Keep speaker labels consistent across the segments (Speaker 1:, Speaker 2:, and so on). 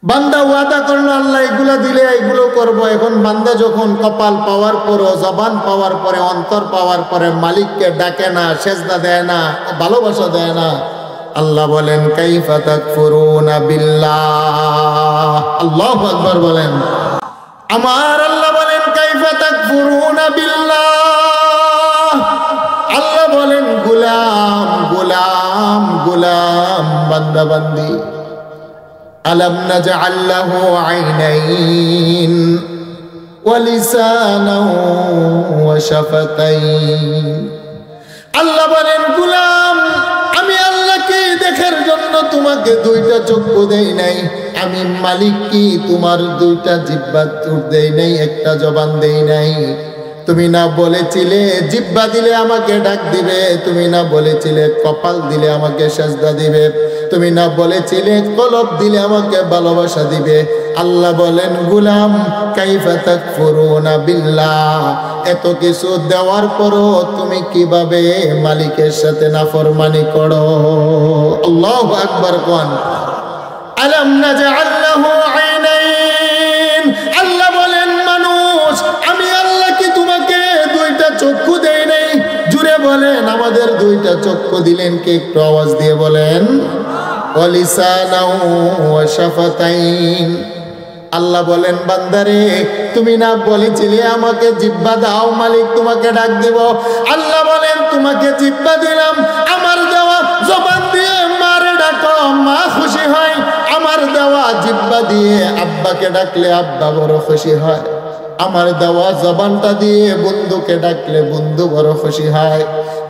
Speaker 1: বান্দা ওয়াদা করলো আল্লাহ এগুলো দিলে এগুলো করব। এখন বান্দা যখন কপাল পাওয়ার পরও, জবান পাওয়ার পরে, অন্তর পাওয়ার পরে মালিককে ডাকে না, সেজদা দেয় না, ভালোবাসা দেয় না, আল্লাহ বলেন কাইফা তাকফুরুনা বিল্লাহ। আল্লাহু আকবার বলেন। আমার আল্লাহ বলেন কাইফা তাকফুরুনা বিল্লাহ। আল্লাহ বলেন গোলাম গোলাম গোলাম, বান্দা বান্দি, আলাম নাজআল লাহু আইনাইন ওয়া লিসানান ওয়া শাফাতাইন। আল্লাহ বলেন গোলাম, আমি আল্লাহকে দেখার জন্য তোমাকে দুইটা চক্ষু দেই নাই? আমি মালিক কি তোমার দুইটা জিহ্বা দেই নাই, একটা জবান দেই নাই? তুমি না বলেছিলে জিহ্বা দিলে আমাকে ডাক দিবে? তুমি না বলেছিলে কপাল দিলে আমাকে সেজদা দিবে? তুমি না বলেছিলে কলব দিলে আমাকে ভালোবাসা দিবে? আল্লাহ বলেন গোলাম কাইফা তাকফুরুনা বিল্লাহ, এত কিছু দেওয়ার পরও তুমি কিভাবে মালিকের সাথে নাফরমানি করো? আল্লাহু আকবার কোন। আলাম নাজআল লাহু আইনাইন। আল্লাহ বলেন মানুষ, আমি আল্লাহ কি তোমাকে দুইটা চক্ষু দেই নাই? জুড়ে বলেন আমাদের দুইটা চক্ষু দিলেন কে? একটু আওয়াজ দিয়ে বলেন। ওয়া লিসানান ওয়া শাফাতাইন। আল্লাহ বলেন বান্দারে, তুমি না বলেছিলে আমাকে জিহ্বা দাও, মালিক তোমাকে ডাক দিব? আল্লাহ বলেন তোমাকে জিহ্বা দিলাম, আমার দেওয়া জবান দিয়ে মারে ডাকো, মা খুশি হয়। আমার দেওয়া জিহ্বা দিয়ে আব্বাকে ডাকলে আব্বা বড় খুশি হয়। আমার দেওয়া জবানটা দিয়ে বন্ধুকে ডাকলে বন্ধু বড় খুশি হয়।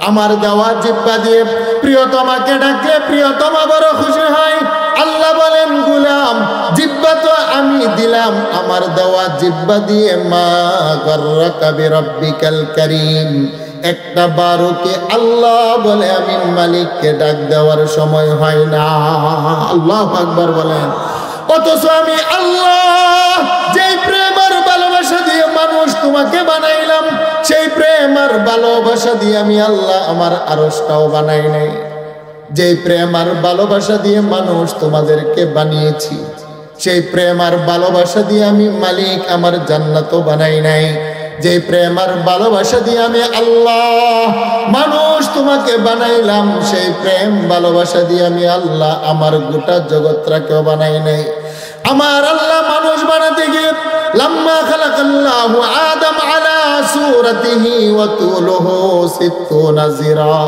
Speaker 1: আমার দেওয়া জিহ্বা দিয়ে প্রিয়তমাকে ডাকলে প্রিয়তমা বড় খুশি হয়। আল্লাহ বলেন গোলাম, জিহ্বা তো আমি দিলাম, আমার দেওয়া জিহ্বা দিয়ে মা গাররাকা বিরাব্বিকাল কারীম, একটা বারোকে আল্লাহ বলে আমি মালিককে ডাক দেওয়ার সময় হয় না। আল্লাহু আকবার বলেন। অথচ আমি আল্লাহ যেই প্রেম আর ভালোবাসা দিয়ে মানুষ তোমাকে বানাইলাম, সেই প্রেম আর ভালোবাসা দিয়ে আমি আল্লাহ আমার আরশটাও বানাই নাই। যেই প্রেম আর ভালোবাসা দিয়ে মানুষ তোমাদেরকে বানিয়েছি, সেই প্রেম আর ভালোবাসা দিয়ে আমি মালিক আমার জান্নাতও বানাই নাই। যেই প্রেম আর ভালোবাসা দিয়ে আমি আল্লাহ মানুষ তোমাকে বানাইলাম, সেই প্রেম ভালোবাসা দিয়ে আমি আল্লাহ আমার গোটা জগৎটাকেও বানাই নাই। আমার আল্লাহ মানুষ বানাতে গিয়ে লাম্মা খালাকাল্লাহু আদম আলা সূরাতিহি ওয়া তুলুহু 60 জিরা,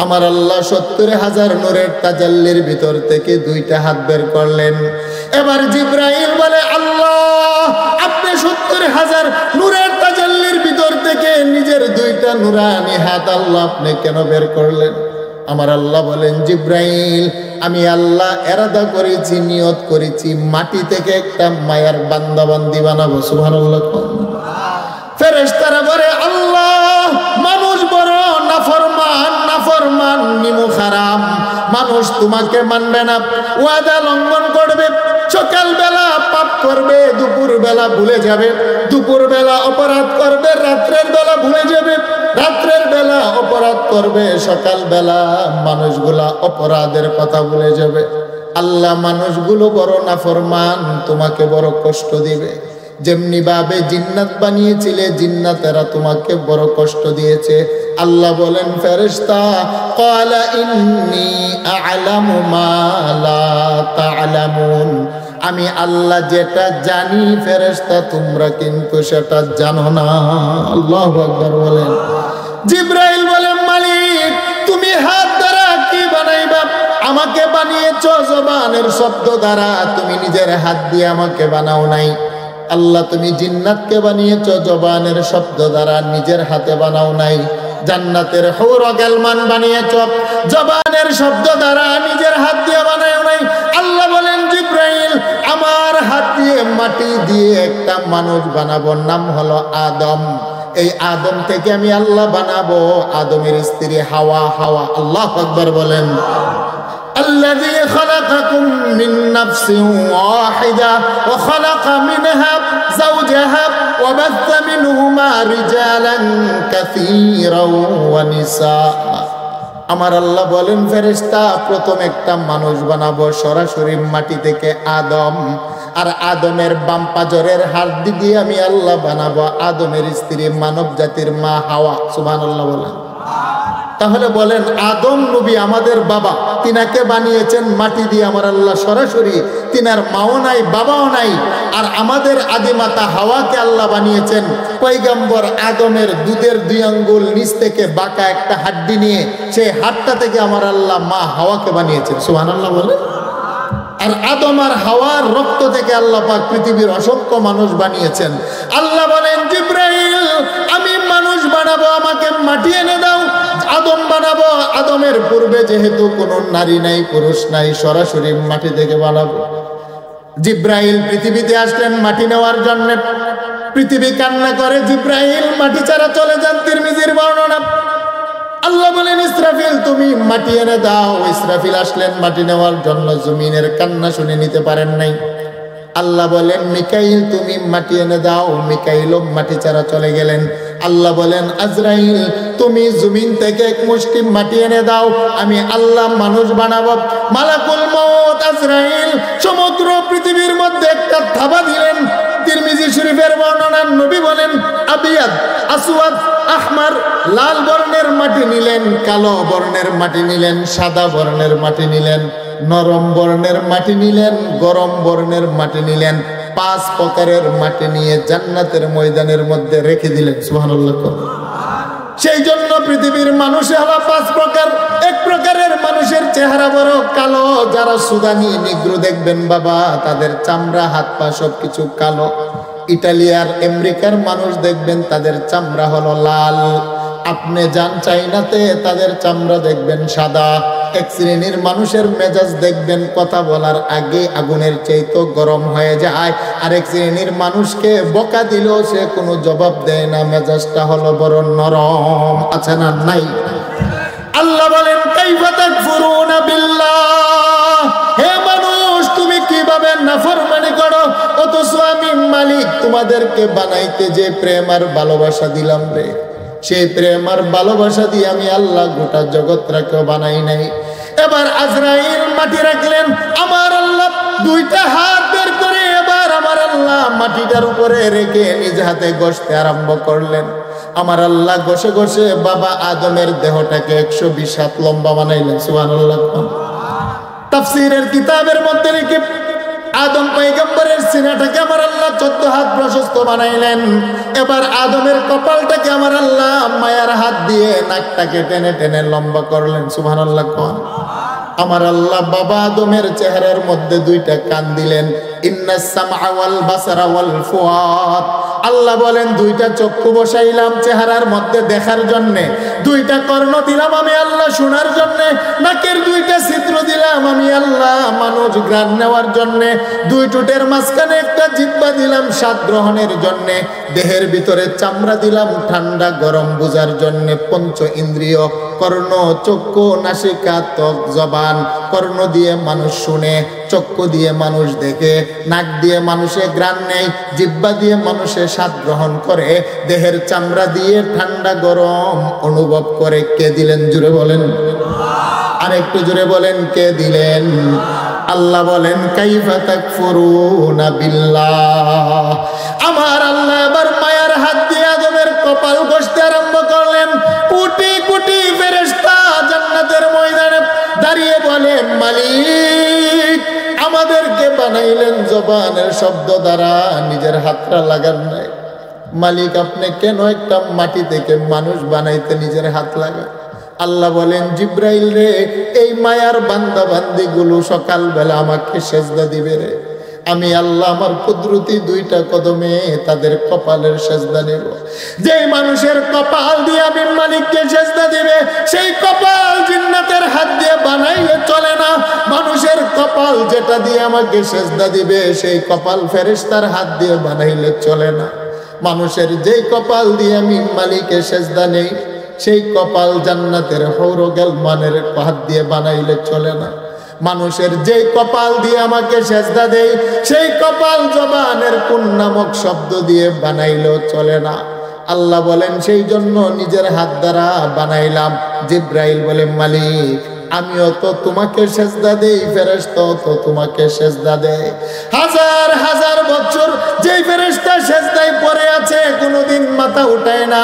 Speaker 1: আমার আল্লাহ 70,000 নূরের তাজাল্লির ভিতর থেকে দুইটা হাত বের করলেন। এবার জিবরাইল বলে আল্লাহ আপনি 70,000 নূরের তাজাল্লির ভিতর থেকে নিজের দুইটা নূরানি হাত আল্লাহ আপনি কেন বের করলেন? আমার আল্লাহ বলেন জিবরাইল, আমি আল্লাহ এরাদা করেছি, নিয়ত করেছি মাটি থেকে একটা মায়ার বান্দাবান্দি বানাবো। সুবহানাল্লাহ। ফেরেশতারা বলে আল্লাহ মানুষ বড় নাফরমান, নাফরমান নিমুখ হারাম, মানুষ তোমাকে মানবে না, ওয়াদা লঙ্ঘন করবে, সকাল বেলা পাপ করবে, দুপুর বেলা ভুলে যাবে, দুপুর বেলা অপরাধ করবে, রাত্রের বেলা ভুলে যাবে, রাত্রের বেলা অপরাধ করবে, সকাল বেলা মানুষগুলা অপরাধের কথা ভুলে যাবে। আল্লাহ মানুষগুলো বড় নাফরমান, তোমাকে বড় কষ্ট দিবে। যেমনি ভাবে জিন্নাত বানিয়েছিলে, জিন্নাতেরা তোমাকে বড় কষ্ট দিয়েছে। আল্লাহ বলেন ফেরেশতা ক্বালা ইন্নী আ'লামু মা লা তা'লামুন, আমি আল্লাহ যেটা জানি ফেরেশতা তোমরা কিন্তু সেটা জানো না। আল্লাহু আকবার বলেন। জিবরাইল বলেন মালিক তুমি হাত দ্বারা কি বানাইবা? আমাকে বানিয়েছো জবানের শব্দ দ্বারা, তুমি নিজের হাত দিয়ে আমাকে বানাও নাই। আল্লাহ তুমি জিন্নাতকে বানিয়েছো জবানের শব্দ দ্বারা, নিজের হাতে বানাও নাই। জান্নাতের হুর ও গালমান বানিয়েছো জবানের শব্দ দ্বারা, নিজের হাত দিয়ে বানাও নাই। আল্লাহ বলেন জিবরাইল আমার হাত দিয়ে মাটি দিয়ে একটা মানুষ বানাবো, নাম হলো আদম। এই আদম থেকে আমি আল্লাহ বানাবো আদমের স্ত্রী হাওয়া। হাওয়া আল্লাহু আকবার বলেন। الذي خلقكم من نفس واحدة وخلق منها زوجها وبث منهما رجالا كثيرا ونساء। আমার আল্লাহ বলেন ফেরেশতা প্রথম একটা মানুষ বানাবো সরাসরি মাটি থেকে আদম, আর আদমের বাম পাজরের হাড় দিয়ে আমি আল্লাহ বানাবো আদমের স্ত্রী মানব জাতির মা হাওয়া। সুবহানাল্লাহ বলেন। তাহলে বলেন আদম নবী আমাদের বাবা, তিনাকে বানিয়েছেন মাটি দিয়ে আমার আল্লাহ সরাসরি, তিনার মাও নাই বাবাও নাই। আর আমাদের আদিমাতা হাওয়াকে আল্লাহ বানিয়েছেন পয়গম্বর আদমের দুধের 2 আঙ্গুল নিচ থেকে বাঁকা একটা হাড্ডি নিয়ে, সেই হাড়টা থেকে আমার আল্লাহ মা হাওয়াকে বানিয়েছেন। সুবহানাল্লাহ বলে। আর আদম আর হাওয়ার রক্ত থেকে আল্লাহ পাক পৃথিবীর অসংখ্য মানুষ বানিয়েছেন। আল্লাহ বলেন জিবরাইল আমি মানুষ বানাবো, আমাকে মাটি এনে দাও, আদম বানাবো। আদমের পূর্বে যেহেতু কোনো নারী নাই পুরুষ নাই, সরাসরি মাটি থেকে বানাবো। জিবরাইল পৃথিবীতে আসলেন মাটি নেওয়ার জন্য। পৃথিবী কান্না করে, জিবরাইল মাটি ছাড়া চলে যান। তিরমিজির বর্ণনা। আল্লাহ বলেন ইসরাফিল তুমি মাটি এনে দাও। ইসরাফিল আসলেন মাটি নেওয়ার জন্য, জমিনের কান্না শুনে নিতে পারেন নাই। আল্লাহ বলেন মিকাইল তুমি মাটি এনে দাও। মিকাইলও মাটি ছাড়া চলে গেলেন। আল্লাহ বলেন আজরাইল তুমি জমিন থেকে এক মুষ্টি মাটি এনে দাও, আমি আল্লাহ মানুষ বানাবো। মালাকুল মউত আজরাইল সমগ্র পৃথিবীর মধ্যে একটা থাবা দিলেন। তিরমিজি শরীফের বর্ণনা, নবী বলেন আবিয়াদ আসওয়াদ আহমার, লাল বর্ণের মাটি নিলেন, কালো বর্ণের মাটি নিলেন, সাদা বর্ণের মাটি নিলেন, নরম বর্ণের মাটি নিলেন, গরম বর্ণের মাটি নিলেন। 5 প্রকারের মাটি নিয়ে জান্নাতের ময়দানের মধ্যে রেখে দিলেন। সুবহানাল্লাহ। সেই জন্য পৃথিবীর মানুষে হলো 5 প্রকার। এক প্রকারের মানুষের চেহারা বড় কালো, যারা সুদানি নিগ্রো দেখবেন বাবা, তাদের চামড়া হাত পা সবকিছু কালো। ইটালি আর আমেরিকার মানুষ দেখবেন তাদের চামড়া হলো লাল। আপনি যান চাইনাতে, তাদের চামড়া দেখবেন সাদা। এক শ্রেণীর মানুষের মেজাজ দেখবেন কথা বলার আগে আগুনের চাইতে গরম হয়ে যায়। আরেক শ্রেণীর মানুষকে বকা দিলেও সে কোনো জবাব দেয় না, মেজাজটা হলো বড় নরম। আছে না নাই? আল্লাহ বলেন কাইফা তাকফুরুনা বিল্লাহ, হে মানুষ তুমি কিভাবে নাফরমানি করো, অথচ আমি মালিক তোমাদেরকে বানাইতে যে প্রেম আর ভালোবাসা দিলাম রে, সেই প্রেম আর ভালোবাসা দিয়ে আমি আল্লাহ গোটা জগৎটাকে বানাই নাই। এবার আজরাইল মাটি রাখলেন, আমার আল্লাহ 2টা হাত বের করে এবার আমার আল্লাহ মাটিটার উপরে রেখে নিজ হাতে ঘষতে আরম্ভ করলেন। আমার আল্লাহ ঘষে ঘষে বাবা আদমের দেহটাকে 120 হাত লম্বা বানাইলেন। সুবহানাল্লাহ। তাফসীরের কিতাবের মধ্যে লিখে আদম পয়গম্বরের সিনাটাকে আমার আল্লাহ 14 হাত প্রশস্ত বানাইলেন। এবার আদমের কপালটাকে আমার আল্লাহ মায়ার হাত দিয়ে নাকটাকে টেনে টেনে লম্বা করলেন। সুবহানাল্লাহ। আমার আল্লাহ বাবা আদমের চেহারার মধ্যে 2টা কান দিলেন। ইন্নাস সামআ ওয়াল বাসারা ওয়াল ফুয়াদ, আল্লাহ বলেন 2টা চক্ষু বসাইলাম চেহারার মধ্যে দেখার জন্য, 2টা কর্ণ দিলাম আমি আল্লাহ শোনার জন্য, নাকের 2টা ছিদ্র দিলাম আমি আল্লাহ মানুষ ঘ্রাণ নেওয়ার জন্য, 2 ঠোঁটের মাঝখানে একটা জিহ্বা দিলাম স্বাদ গ্রহণের জন্য, দেহের ভিতরে চামড়া দিলাম ঠান্ডা গরম বোঝার জন্য, 5 ইন্দ্রিয় কর্ণ চক্ষু নাসিকা ত্বক জবান, কর্ণ দিয়ে মানুষ শুনে, চক্ষু দিয়ে মানুষ দেখে, নাক দিয়ে মানুষে ঘ্রাণ নেয়, জিহ্বা দিয়ে মানুষে স্বাদ গ্রহণ করে, দেহের চামড়া দিয়ে ঠান্ডা গরম অনুভব করে। কে দিলেন জুড়ে বলেন? আর একটু জুড়ে বলেন কে দিলেন? আল্লাহ বলেন কাইফা তাকফুরুনা বিল্লাহ, আমার আল্লাহ এবার মায়ার হাত দিয়ে আদমের কপাল ঘষতে আরম্ভ করলেন। কোটি কোটি ফেরেশতা জান্নাতের ময়দানে দাঁড়িয়ে বলেন মালিক আমাদেরকে বানাইলেন জবানের শব্দ দ্বারা, নিজের হাতটা লাগান নাই। মালিক আপনি কেন একটা মাটি থেকে মানুষ বানাইতে নিজের হাত লাগা? আল্লাহ বলেন জিব্রাইল রে, এই মায়ার বান্দা বান্দি গুলো সকালবেলা আমাকে সেজদা দিবে রে, আমি আল্লাহ আমার কুদরতি 2টা কদমে তাদের কপালের সেজদা নেব। যেই মানুষের কপাল দিয়ে আমি মালিককে সেজদা দিবে, সেই কপাল জিন্নাতের হাত দিয়ে বানাইলে চলে না। মানুষের কপাল যেটা দিয়ে আমাকে সেজদা দিবে, সেই কপাল ফেরেশতার হাত দিয়ে বানাইলে চলে না। মানুষের যেই কপাল দিয়ে আমি মালিককে সেজদা নেই, সেই কপাল জান্নাতের হৌরগেল মানের হাত দিয়ে বানাইলে চলে না। মানুষের যেই কপাল দিয়ে আমাকে সেজদা দেয়, সেই কপাল জবানের কোন নামক শব্দ দিয়ে বানাইলেও চলে না। আল্লাহ বলেন সেই জন্য নিজের হাত দ্বারা বানাইলাম। জিব্রাইল বলে মালিক আমিও তো তোমাকে সেজদা দেই, ফেরেশতা তো তোমাকে সেজদা দেয়। হাজার হাজার বছর যেই ফেরেশতা সেজদায় পড়ে আছে কোনোদিন মাথা উঠায় না,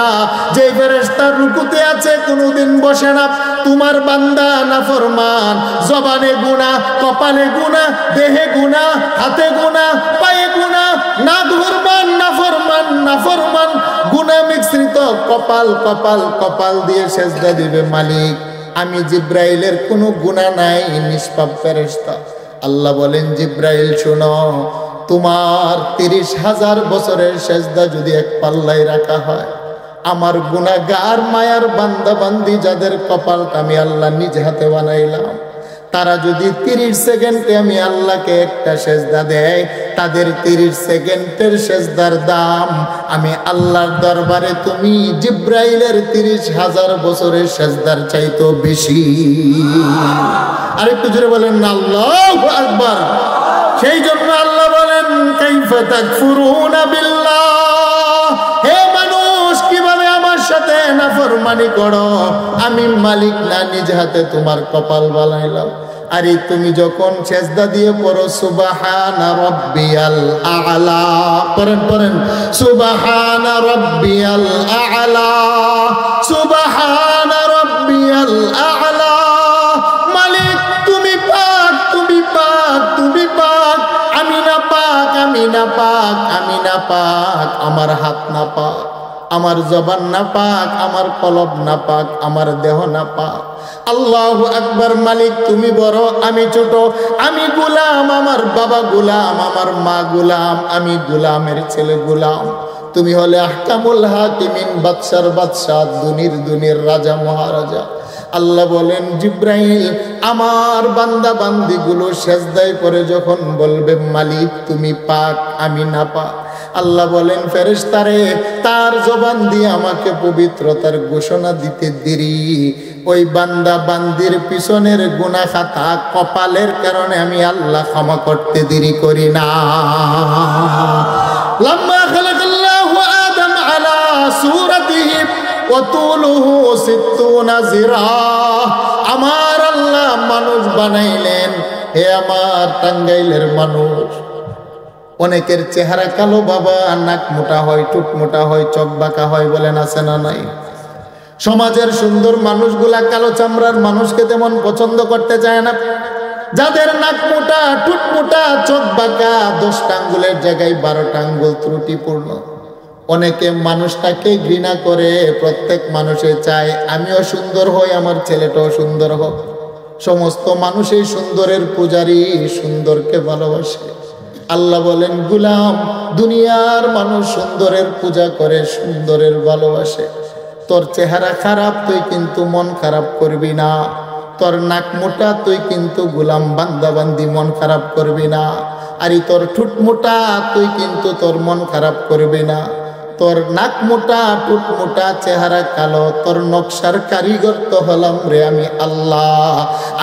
Speaker 1: যেই ফেরেশতা রুকুতে আছে কোনোদিন বসে না। তোমার বান্দা নাফরমান, জবানে গুনাহ, কপালে গুনাহ, দেহে গুনাহ, হাতে গুনাহ, পায়ে গুনাহ, নাক ধরমান নাফরমান, নাফরমান গুনাহ মিশ্রিত কপাল কপাল কপাল দিয়ে সেজদা দিবে মালিক আমি জিব্রাইলের কোনো গুনাহ নাই, নিষ্পাপ ফেরেশতা। আল্লাহ বলেন জিব্রাইল শোনো, তোমার 30,000 বছরের সেজদা যদি এক পাল্লায় রাখা হয়, আমার গুনাহগার মায়ার বান্দা বান্দি যাদের কপালটা আমি আল্লাহ নিজ হাতে বানাইলাম, তারা যদি 30 সেকেন্ডে আমি আল্লাহকে একটা সেজদা দেয়, তাদের 30 সেকেন্ডের সেজদার দাম আমি আল্লাহর দরবারে তুমি জিব্রাইলের 30,000 বছরের সেজদার চাইতো বেশি। আরেকটু জোরে বলেন না আল্লাহু আকবার। সেই জন্য আল্লাহ বলেন কাইফা তাকফুরুনা বিল্লাহ, হে মানুষ কিভাবে আমার সাথে নাফরমানি করো, আমি মালিক না নিজ হাতে তোমার কপাল বানাইলাম। আরে তুমি যখন সেজদা দিয়ে পড়ো সুবহানা রাব্বিয়াল আ'লা, পড়েন পড়েন সুবহানা রাব্বিয়াল আ'লা, সুবহানা রাব্বিয়াল আ'লা, মালিক তুমি পাক, তুমি পাক, তুমি পাক, আমি না পাক, আমি না পাক, আমি না পাক, আমার হাত না পাক, আমার জবান না পাক, আমার কলব না পাক, আমার দেহ না পাক। আল্লাহু আকবার। মালিক তুমি বড়, আমি ছোট, আমি গোলাম, আমার বাবা গোলাম, আমার মা গোলাম, আমি গোলামের ছেলে গোলাম। তুমি হলে আহকামুল হাকিমিন, বাদশার বাদশাহ, দুনির রাজা মহারাজা। আল্লাহ বলেন জিব্রাইল আমার বান্দা বান্দিগুলো সেজদায় পড়ে যখন বলবে মালিক তুমি পাক, আমি না পাক, আল্লাহ বলেন ফেরেশতারে তার জবান দিয়ে আমাকে পবিত্রতার ঘোষণা দিতে দেরি, ওই বান্দা বান্দির পিছনের গুনাহ খাতা কপালের কারণে আমি আল্লাহ ক্ষমা করতে দেরি করি না। লাম্মা খালাকাল্লাহু আদম আলা সূরাতিহি ওয়া তুলুহু 60 জিরা, আমার আল্লাহ মানুষ বানাইলেন। হে আমার টাঙ্গাইলের মানুষ, অনেকের চেহারা কালো বাবা, নাক মোটা হয়, টুট মোটা হয়, চোখ বাঁকা হয়, বলেন আছে না নাই? সমাজের সুন্দর মানুষগুলা কালো চামড়ার মানুষকে তেমন পছন্দ করতে চায় না। যাদের নাক মোটা, টুট মোটা, চোখ বাঁকা, 10টা আঙ্গুলের জায়গায় 12টা আঙ্গুল ত্রুটিপূর্ণ, অনেকে মানুষটাকে ঘৃণা করে। প্রত্যেক মানুষে চায় আমিও সুন্দর হই, আমার ছেলেটাও সুন্দর হোক। সমস্ত মানুষই সুন্দরের পূজারী, সুন্দরকে ভালোবাসে। আল্লাহ বলেন গুলাম, দুনিয়ার মানুষ সুন্দরের পূজা করে, সুন্দরের ভালোবাসে। তোর চেহারা খারাপ, তুই কিন্তু মন খারাপ করবি না। তোর নাক মোটা, তুই কিন্তু গোলাম বান্দা বান্দি মন খারাপ করবি না। আর তোর ঠুট মোটা, তুই কিন্তু তোর মন খারাপ করবি না। তোর নাক মোটা, টুট মোটা, চেহারা কালো, তোর নকশার কারিগর তো হলাম রে আমি আল্লাহ।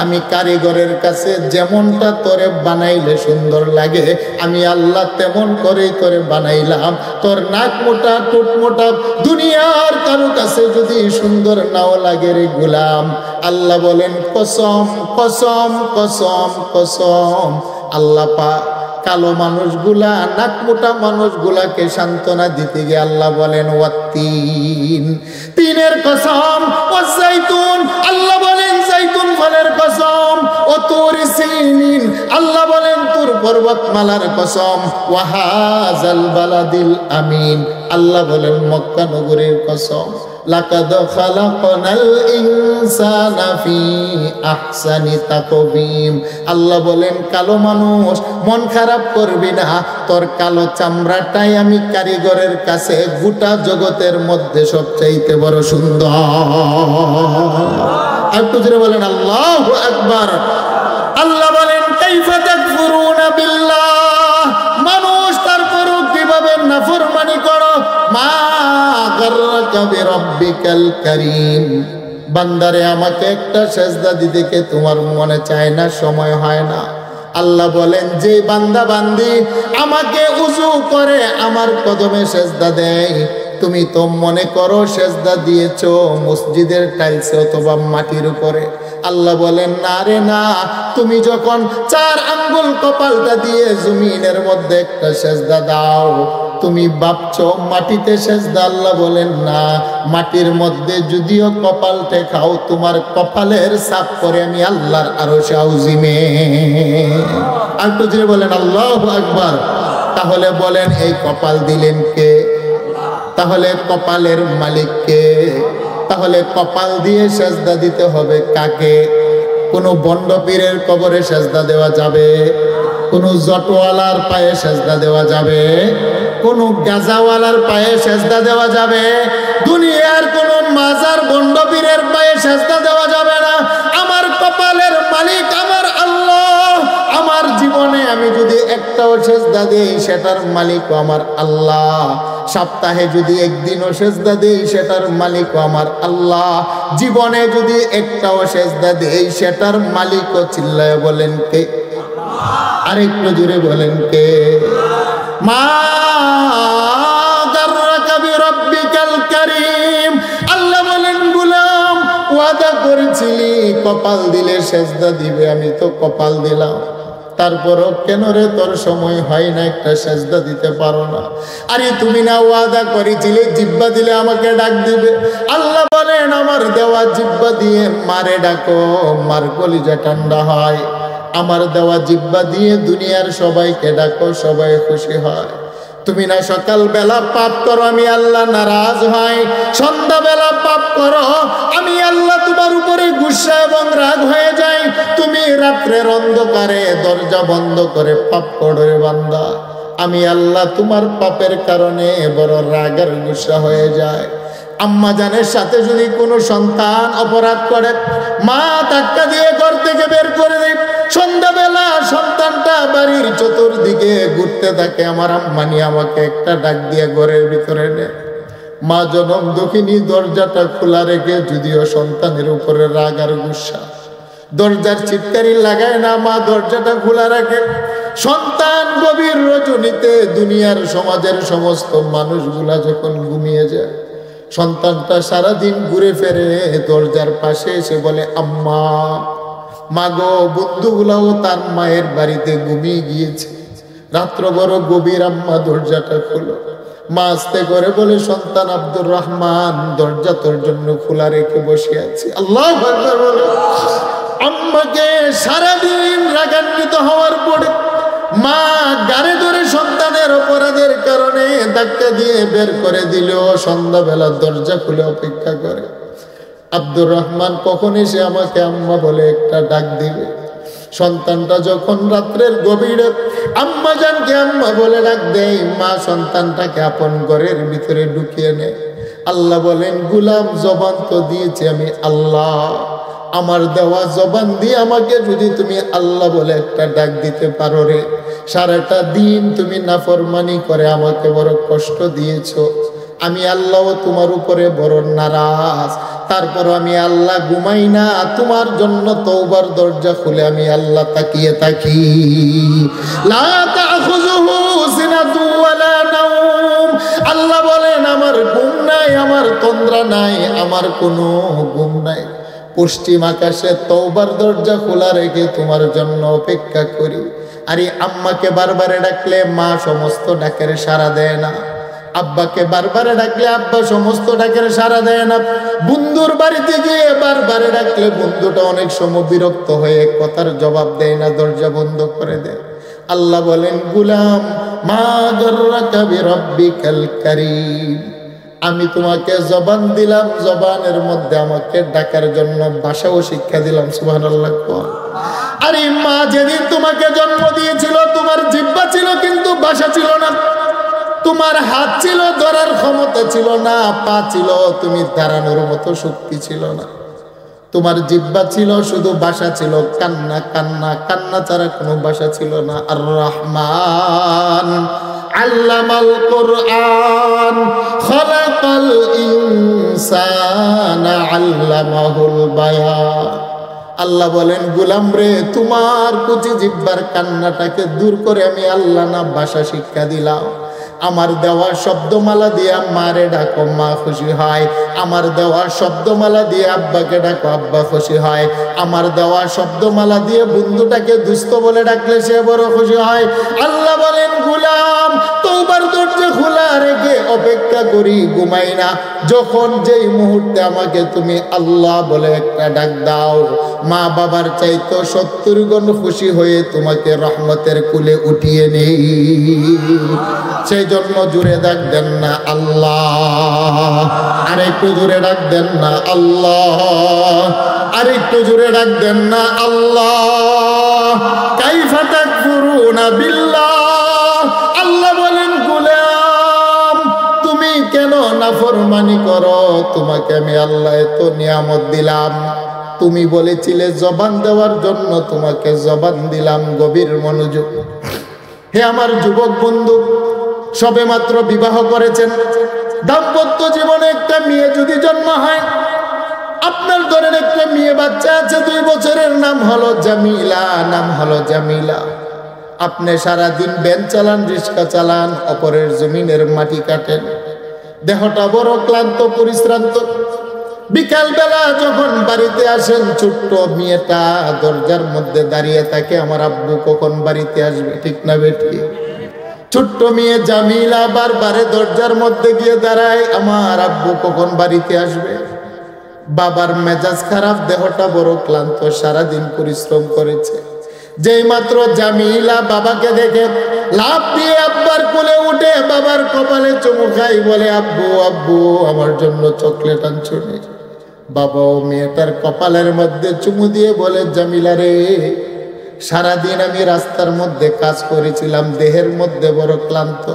Speaker 1: আমি কারিগরের কাছে যেমনটা তোরে বানাইলে সুন্দর লাগে, আমি আল্লাহ তেমন করেই তোরে বানাইলাম। তোর নাক মোটা, টুট মোটা দুনিয়ার কারো কাছে যদি সুন্দর নাও লাগে রে গোলাম, আল্লাহ বলেন কসম কসম কসম কসম, আল্লাহ পাক কালো মানুষগুলা, নাক মোটা মানুষগুলাকে সান্ত্বনা দিতে গিয়ে আল্লাহ বলেন ওয়াত্তিন, তিনের কসম, ওয়াজাইতুন, আল্লাহ বলেন জাইতুন ফলের কসম, ও তুর সিনিন, আল্লাহ বলেন তুর পর্বতমালার কসম, ওয়াহাজাল বালাদিল আমিন, আল্লাহ বলেন মক্কা নগরীর কসম। লাকাদ খালাকনাল ইনসানা ফি আহসানি তাকবীম, আল্লাহ বলেন কালো মানুষ মন খারাপ করবি না, তোর কালো চামড়াটাই আমি কারিগরের কাছে গোটা জগতের মধ্যে সবচাইতে বড় সুন্দর। একটু জোরে বলেন আল্লাহু আকবার। আল্লাহ বলেন কাইফা তাকফুরুনা বিল্লাহ, মানুষ তারপরও কিভাবে নাফরমানি করো। মা গাররাকা বিরাব্বিকাল কারীম, বান্দারে আমাকে একটা সেজদা দিতে কে তোমার মনে চায় না, সময় হয় না। আল্লাহ বলেন যে বান্দা বান্দি আমাকে উজু করে আমার কদমে সেজদা দেয়, তুমি তো মনে করো সেজদা দিয়েছো মসজিদের টাইলসে অথবা মাটির উপরে। আল্লাহ বলেন না রে না, তুমি যখন 4 আঙ্গুল কপালটা দিয়ে জমিনের মধ্যে একটা সেজদা দাও, তুমি ভাবছো মাটিতে সেজদা। আল্লাহ বলেন না, মাটির মধ্যে যদিও কপাল টেকাও, তোমার কপালের ছাপ করে আমি আল্লাহর আরশে আযিমে। আর তো জোরে বলেন আল্লাহু আকবার। তাহলে বলেন এই কপাল দিলেন কে? তাহলে কপালের মালিক কে? তাহলে কপাল দিয়ে সেজদা দিতে হবে কাকে? কোনো বন্ড পীরের কবরে সেজদা দেওয়া যাবে? কোনো জটওয়ালার পায়ে সেজদা দেওয়া যাবে? কোনো গাজাওয়ালার পায়ে সেজদা দেওয়া যাবে? দুনিয়ার কোনো মাজার বন্ড পীরের পায়ে সেজদা দেওয়া যাবে না। আমার কপালের মালিক আমার আল্লাহ। আমার জীবনে আমি যদি একটাও সেজদা দেই, সেটার মালিকও আমার আল্লাহ। সপ্তাহে যদি একদিনও সেজদা দেই, সেটার মালিকও আমার আল্লাহ। জীবনে যদি একটাও সেজদা দেই, সেটার মালিকও। চিল্লায় বলেন কে? আরেকটু জোরে বলেন কে? মা গাররাকা বিরাব্বিকাল কারীম। আল্লাহ বলেন গোলাম, ওয়াদা করেছিলি কপাল দিলে সেজদা দিবে, আমি তো কপাল দিলাম, তারপরও কেন রে তোর সময় হয় না, একটা সেজদা দিতে পারো না? আরে তুমি না ওয়াদা করেছিলে জিহ্বা দিলে আমাকে ডাক দিবে? আল্লাহ বলেন আমার দেওয়া জিহ্বা দিয়ে মারে ডাকো, মার কলিজা ঠান্ডা হয়। আমার দেওয়া জিহ্বা দিয়ে দুনিয়ার সবাইকে ডাকো, সবাই খুশি হয়। তুমি না সকালবেলা পাপ করো, আমি আল্লাহ নারাজ হয়। সন্ধ্যাবেলা পাপ করো, আমি আল্লাহ তোমার উপরে গুসা এবং রাগ হয়ে যাই। তুমি রাত্রের অন্ধকারে দরজা বন্ধ করে পাপ করো রে বান্দা, আমি আল্লাহ তোমার পাপের কারণে বড় রাগ আর গুসা হয়ে যায়। আম্মা জানের সাথে যদি কোনো সন্তান অপরাধ করে, মা ধাক্কা দিয়ে ঘর থেকে বের করে দেয়। সন্ধ্যাবেলা সন্তানটা বাড়ির চতুর্দিকে ঘুরতে থাকে, আমার আম্মা নিয়ে আমাকে একটা ডাক দিয়ে ঘরের ভিতরে নেয়। মা জনম দুঃখিনী দরজাটা খোলা রেখে, যদিও সন্তানের উপরে রাগ আর গুসা, দরজার চিৎকারি লাগায় না, মা দরজাটা খোলা রাখে। সন্তান গভীর রজনীতে দুনিয়ার সমাজের সমস্ত মানুষগুলা যখন ঘুমিয়ে যায়, সন্তানটা সারাদিন ঘুরে ফেরে দরজার পাশে এসে বলে আম্মা। মাগো, বন্ধুগুলাও তার মায়ের বাড়িতে ঘুমিয়ে গিয়েছে, রাত্র বড় গভীর, আম্মা দরজাটা খোলো। মা আস্তে করে বলে সন্তান আব্দুর রহমান, দরজা তোর জন্য খোলা রেখে বসে আছি। আল্লাহু আকবার বলে। আম্মাকে সারাদিন রাগান্বিত হওয়ার পরে মা গাড়ে ধরে সন্তানের অপরাধের কারণে ধাক্কা দিয়ে বের করে দিল। সন্ধ্যাবেলা দরজা খুলে অপেক্ষা করে আব্দুর রহমান কখন এসে আমাকে আম্মা বলে একটা ডাক দিবে। সন্তানটা যখন রাত্রের গভীরে আম্মা জানকে আম্মা বলে ডাক দেয়, মা সন্তানটাকে আপন ঘরের ভিতরে ঢুকিয়ে নেয়। আল্লাহ বলেন গুলাম, জবান তো দিয়েছি আমি আল্লাহ, আমার দেওয়া জবান দিয়ে আমাকে যদি তুমি আল্লাহ বলে একটা ডাক দিতে পারো রে, সারাটা দিন তুমি নাফরমানি করে আমাকে বড় কষ্ট দিয়েছো, আমি আল্লাহ তোমার উপরে বড় নারাজ, তারপর আমি আল্লাহ ঘুমাই না, তোমার জন্য তওবার দরজা খুলে আমি আল্লাহ তাকিয়ে থাকি। লা তাখুযুহু সিনাতু ওয়ালা নাওম। আল্লাহ বলেন আমার ঘুম নাই, আমার তন্দ্রা নাই, আমার কোনো ঘুম নাই। পশ্চিম আকাশে তওবার দরজা খোলা রেখে তোমার জন্য অপেক্ষা করি। আরে আম্মাকে বারবারে ডাকলে মা সমস্ত ডাকের সাড়া দেয় না, আব্বাকে বারবারে ডাকলে আব্বা সমস্ত ডাকের সাড়া দেয় না, বন্ধুর বাড়িতে গিয়ে বারবারে ডাকলে বন্ধুটা অনেক সময় বিরক্ত হয়ে কথার জবাব দেয় না, দরজা বন্ধ করে দেয়। আল্লাহ বলেন গুলাম, মা গাররাকা বিরাব্বিকাল কারীম, আমি তোমাকে জবান দিলাম, জবানের মধ্যে আমাকে ডাকার জন্য ভাষাও শিক্ষা দিলাম। সুবহানাল্লাহ। আরে মা যেদিন তোমাকে জন্ম দিয়েছিল তোমার জিহ্বা ছিল কিন্তু ভাষা ছিল না, তোমার হাত ছিল ধরার ক্ষমতা ছিল না, পা ছিল তুমি দাঁড়ানোর মতো শক্তি ছিল না, তোমার জিহ্বা ছিল শুধু ভাষা ছিল কান্না, কান্না, কান্না ছাড়া কোনো ভাষা ছিল না। আর রহমান আল্লামাল কুরআন খালাকাল ইনসানা আল্লামাহুল বায়ান। আল্লাহ বলেন গোলাম রে, তোমার কুচি জিহ্বার কান্নাটাকে দূর করে আমি আল্লাহ না ভাষা শিক্ষা দিলাম। আমার দেওয়া শব্দমালা দিয়ে মারে ডাকো, মা খুশি হয়। আমার দেওয়া শব্দমালা দিয়ে আব্বাকে ডাকো, আব্বা খুশি হয়। আমার দেওয়া শব্দমালা দিয়ে বন্ধুটাকে দুস্থ বলে ডাকলে সে বড় খুশি হয়। আল্লাহ বলেন, গোলাম তওবার দরজা খোলা রেখে অপেক্ষা করি, ঘুমাই না। যখন যেই মুহূর্তে আমাকে তুমি আল্লাহ বলে একটা ডাক দাও, মা বাবার চাইতো 70 গুণ খুশি হয়ে তোমাকে রহমতের কুলে উঠিয়ে নেই। সেই জন্য জুড়ে ডাক দেন না আল্লাহ, আর একটু জুড়ে ডাক দেন না আল্লাহ, আর একটু জুড়ে ডাক দেন না আল্লাহ। কাইফা তাকফুরুনা বিল্লাহ, আল্লাহ বলেন, গোলাম তুমি কেন নাফরমানি করো? তোমাকে আমি আল্লাহ এত নিয়ামত দিলাম, তুমি বলেছিলে জবান দেওয়ার জন্য, তোমাকে জবান দিলাম। গভীর মনোযোগ। হে আমার যুবক বন্ধু, সবে মাত্র বিবাহ করেছেন, দাম্পত্য জীবনে একটা মেয়ে যদি জন্ম হয়, আপনার ধরেন একটা মেয়ে বাচ্চা আছে 2 বছরের, নাম হলো জামিলা, নাম হলো জামিলা। আপনি সারাদিন ভ্যান চালান, রিক্সা চালান, অপরের জমিনের মাটি কাটেন, দেহটা বড় ক্লান্ত পরিশ্রান্ত। বিকাল বেলা যখন বাড়িতে আসেন, ছোট্ট মেয়েটা দরজার মধ্যে দাঁড়িয়ে থাকে, আমার আব্বু কখন বাড়িতে আসবে, ঠিক না বেটি? ছোট্ট মেয়ে জামিলা বারবারে দরজার মধ্যে গিয়ে দাঁড়ায়, আমার আব্বু কখন বাড়িতে আসবে। বাবার মেজাজ খারাপ, দেহটা বড় ক্লান্ত, সারাদিন পরিশ্রম করেছে। যেই মাত্র জামিলা বাবাকে দেখে লাফ দিয়ে আব্বার কোলে উঠে বাবার কপালে চুমু খাই, বলে, আব্বু আব্বু আমার জন্য চকলেট আনছো নি? বাবাও মেয়েটার কপালের মধ্যে চুমু দিয়ে বলে, জামিলা রে, সারাদিন আমি রাস্তার মধ্যে কাজ করেছিলাম, দেহের মধ্যে বড় ক্লান্ত।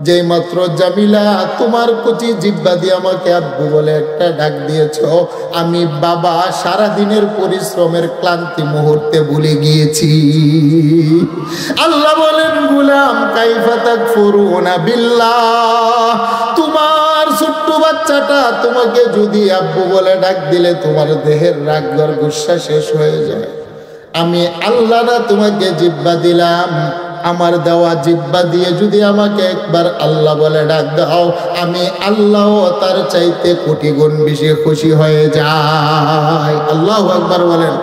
Speaker 1: যেই মাত্র জামিলা তোমার কচি জিহ্বা দিয়ে আমাকে আব্বু বলে একটা ডাক দিয়েছ, আমি বাবা সারাদিনের পরিশ্রমের ক্লান্তি মুহূর্তে ভুলে গিয়েছি। আল্লাহ বলেন, গোলাম কাইফা তাকফুরুনা বিল্লাহ, তোমার ছোট্ট বাচ্চাটা তোমাকে যদি আব্বু বলে ডাক দিলে তোমার দেহের রাগ আর গুসা শেষ হয়ে যায়। আমি আল্লাহ না তোমাকে জিহ্বা দিলাম, আমার দেওয়া জিহ্বা দিয়ে যদি আমাকে একবার আল্লাহ বলে ডাক দাও, আমি আল্লাহ তার চাইতে কোটি গুণ বেশি খুশি হয়ে যায়। আল্লাহু আকবার বলেন।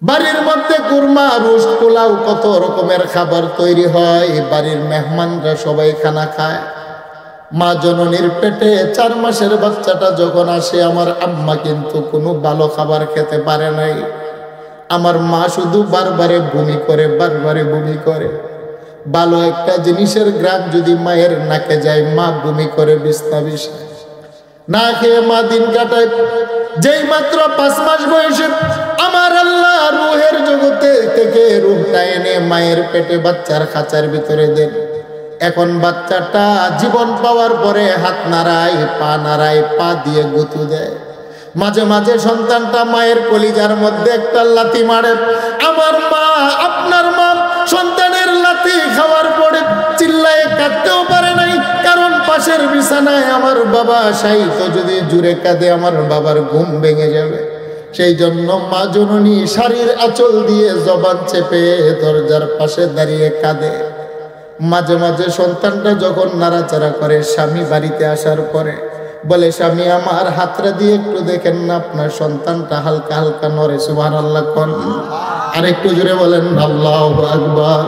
Speaker 1: বাড়ির মধ্যে কুরমা, রোস্ট, পোলাও, কত রকমের খাবার তৈরি হয়, বাড়ির মেহমানরা সবাই খানা খায়। মা জননীর পেটে 4 মাসের বাচ্চাটা যখন আসে, আমার আম্মা কিন্তু কোনো ভালো খাবার খেতে পারে নাই। আমার মা শুধু বারবারে বমি করে, বারবারে বমি করে। ভালো একটা জিনিসের গ্রাম যদি মায়ের নাকে যায়, মা বমি করে বিছনা বিছায়, না খেয়ে মা দিন কাটায়। যেই মাত্র 5 মাস বয়সে আমার আল্লাহ রুহের জগতে থেকে রুহটা এনে মায়ের পেটে বাচ্চার খাঁচার ভিতরে দেন। এখন বাচ্চাটা জীবন পাওয়ার পরে হাত নাড়ায়, পা নাড়ায়, পা দিয়ে গুঁতো দেয়। মাঝে মাঝে সন্তানটা মায়ের কলিজার মধ্যে একটা লাথি মারে। আমার মা, আপনার মা সন্তানের লাথি খাওয়ার পরে চিল্লায় কাঁদতেও পারে নাই, কারণ পাশের বিছানায় আমার বাবা শায়িত, যদি জুড়ে কাঁদে আমার বাবার ঘুম ভেঙে যাবে। সেই জন্য মা জননী শাড়ির আঁচল দিয়ে জবান চেপে দরজার পাশে দাঁড়িয়ে কাঁদে। মাঝে মাঝে সন্তানটা যখন নাড়াচাড়া করে, স্বামী বাড়িতে আসার পরে বলে, স্বামী আমার হাতটা দিয়ে একটু দেখেন না, আপনার সন্তানটা হালকা হালকা নড়ে। সুবহানাল্লাহ কোন, আর একটু জোরে বলেন আল্লাহু আকবার।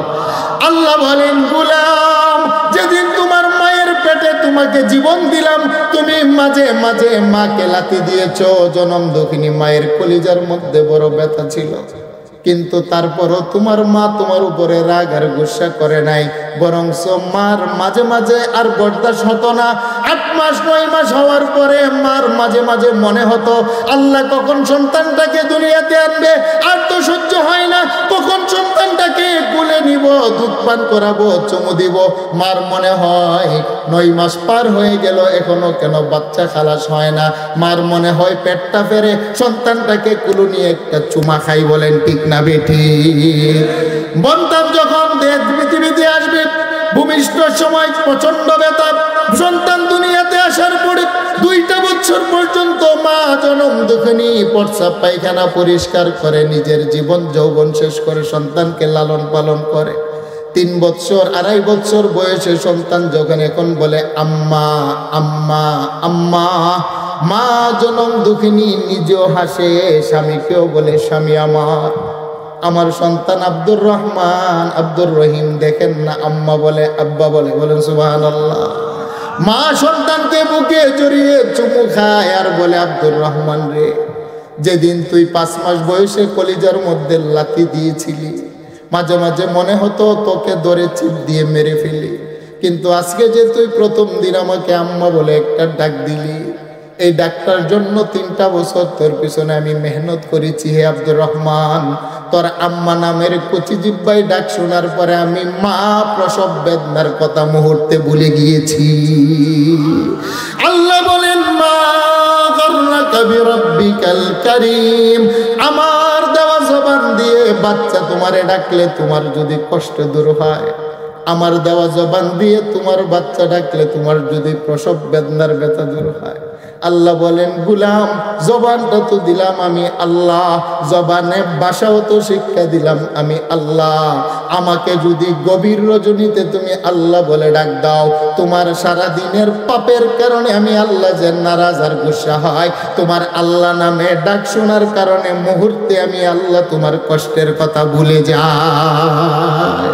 Speaker 1: আল্লাহ বলেন, গোলাম যেদিন তোমার মায়ের পেটে তোমাকে জীবন দিলাম, তুমি মাঝে মাঝে মাকে লাথি দিয়েছ। জনম দক্ষিণী মায়ের কলিজার মধ্যে বড় ব্যথা ছিল, কিন্তু তারপরও তোমার মা তোমার উপরে রাগ আর গুসা করে নাই, বরং মার মাঝে মাঝে আর বরদাস্ত হতো না। 8 মাস 9 মাস হওয়ার পরে মার মাঝে মাঝে মনে হতো, আল্লাহ কখন সন্তানটাকে দুনিয়াতে আনবে, আর তো সহ্য হয় না, কখন সন্তানটাকে কোলে নিব, দুধ পান করাবো, চুমু দিব। মার মনে হয় 9 মাস পার হয়ে গেল, এখনো কেন বাচ্চা খালাস হয় না। মার মনে হয় পেটটা ফেরে সন্তানটাকে কুলো নিয়ে একটা চুমা খাই। বলেন ঠিক না বেঠি? বন্তাম যখন পৃথিবীতে আসবে, ভূমিষ্ঠর সময় প্রচন্ড ব্যথা। সন্তান দুনিয়াতে আসার পরে 2টা বছর পর্যন্ত মা জনম দুঃখিনী প্রস্রাব পায়খানা পরিষ্কার করে নিজের জীবন যৌবন শেষ করে সন্তানকে লালন পালন করে। বছর 2.5 বছর বয়সে সন্তান যখন এখন বলে আম্মা আম্মা আম্মা, মা জনম দুঃখিনী নিজেও হাসে, স্বামীকেও বলে স্বামী আমার। আমার সন্তান আব্দুর রহমান আব্দুর রহিম দেখেন না আম্মা বলে আব্বা বলে, বলেন সুবহানাল্লাহ। মা সন্তানকে বুকে জড়িয়ে চুমু খায় আর বলে আব্দুর রহমান রে, যেদিন তুই 5 মাস বয়সে কলিজার মধ্যে লাথি দিয়েছিলি, মাঝে মাঝে মনে হতো তোকে ধরে চিপ দিয়ে মেরে ফেলি, কিন্তু আজকে যে তুই প্রথম দিন আমাকে আম্মা বলে একটা ডাক দিলি, এই ডাকটার জন্য 3টা বছর তোর পিছনে আমি মেহনত করেছি। হে আব্দুর রহমান, তোর আম্মা নামের কচি জিব্বাই ডাক শোনার পরে আমি মা প্রসব বেদনার কথা মুহূর্তে ভুলে গিয়েছি। আল্লাহ বলেন মা গররাকা বিরাব্বিকাল কারীম, আমার দেওয়া জবান দিয়ে বাচ্চা তোমারে ডাকলে তোমার যদি কষ্ট দূর হয়, আমার দেওয়া জবান দিয়ে তোমার বাচ্চা ডাকলে তোমার যদি প্রসব বেদনার ব্যথা দূর হয়। আল্লাহ বলেন গুলাম, জবানটা তো দিলাম আমি আল্লাহ, জবানে ভাষাও তো শিক্ষা দিলাম আমি আল্লাহ। আমাকে যদি গভীর রজনীতে তুমি আল্লাহ বলে ডাক দাও, তোমার সারা দিনের পাপের কারণে আমি আল্লাহ যে নারাজ আর গুসা হয়, তোমার আল্লাহ নামে ডাক শোনার কারণে মুহূর্তে আমি আল্লাহ তোমার কষ্টের কথা ভুলে যাই।